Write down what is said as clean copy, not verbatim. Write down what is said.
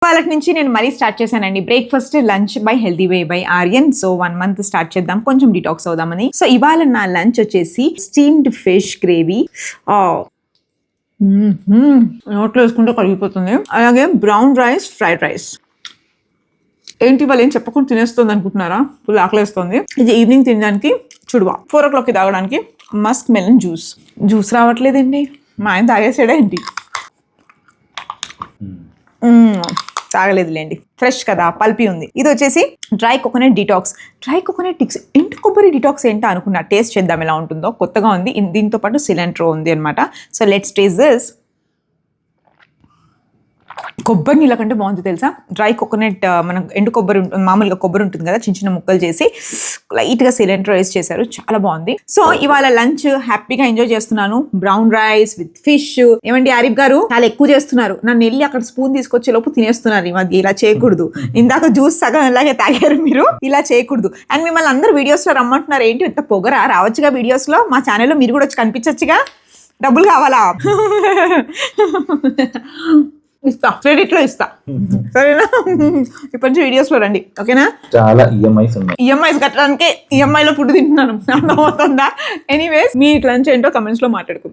వాళ్ళ నుంచి నేను మరీ స్టార్ట్ చేశానండి breakfast lunch by healthy way by Aryan. So 1 month start చేద్దాం, కొంచెం డిటాక్స్ అవుదామని. సో ఇవాళ నా లంచ్ వచ్చేసి స్టీమ్డ్ ఫిష్ గ్రేవీ. నోట్లో వేసుకుంటే కరిగిపోతుంది. అలాగే బ్రౌన్ రైస్, ఫ్రైడ్ రైస్. ఏంటి వాళ్ళు ఏం చెప్పకుండా తినేస్తుంది అనుకుంటున్నారా? ఫుల్ ఆకలేస్తుంది. ఇది ఈవినింగ్ తినడానికి చుడువా. 4 o'clock తాగడానికి మస్క్ మెలన్ జ్యూస్ రావట్లేదండి. మా ఆయన తాగేసాడా ఏంటి? తాగలేదులేండి, ఫ్రెష్ కదా, పల్పి ఉంది. ఇది వచ్చేసి dry coconut detox. Dry coconut detox ఎండు కొబ్బరి డిటాక్స్ ఏంటో అనుకున్నా. టేస్ట్ చేద్దాం ఎలా ఉంటుందో, కొత్తగా ఉంది. దీంతో పాటు సిలిండ్రో ఉంది అనమాట. So let's taste this. కొబ్బరి నీళ్ళ కంటే బాగుంది తెలుసా. డ్రై కోకోనట్, మనం ఎండు కొబ్బరి మామూలుగా కొబ్బరి ఉంటుంది కదా, చిన్న చిన్న ముక్కలు చేసి లైట్గా సిలిండర్ రైస్ చేశారు, చాలా బాగుంది. సో ఇవాళ లంచ్ హ్యాపీగా ఎంజాయ్ చేస్తున్నాను. Brown rice with fish. ఏమండి ఆరిఫ్ గారు చాలా ఎక్కువ చేస్తున్నారు. నన్ను వెళ్ళి అక్కడ స్పూన్ తీసుకొచ్చే లోపు తినేస్తున్నారు. ఈ మధ్య ఇలా చేయకూడదు. ఇందాక జ్యూస్ సగం ఇలాగే తాగారు మీరు, ఇలా చేయకూడదు. అండ్ మిమ్మల్ని అందరూ వీడియోస్ లో రమ్మంటున్నారు. ఏంటి ఇంత పొగరా? రావచ్చుగా వీడియోస్ లో, మా ఛానల్లో మీరు కూడా వచ్చి కనిపించచ్చుగా. డబ్బులు కావాలా? ఇస్తా, క్రెడిట్ లో ఇస్తా, సరేనా? ఇప్పటి నుంచి వీడియోస్ లో రండి, ఓకేనా? చాలా ఈఎంఐస్ కట్టడానికి ఈఎంఐ లో ఫుడ్ తింటున్నాను, అర్థమవుతుందా? ఎనీవేస్ మీ లంచ్ ఏంటో కమెంట్స్ లో మాట్లాడుకుందాం.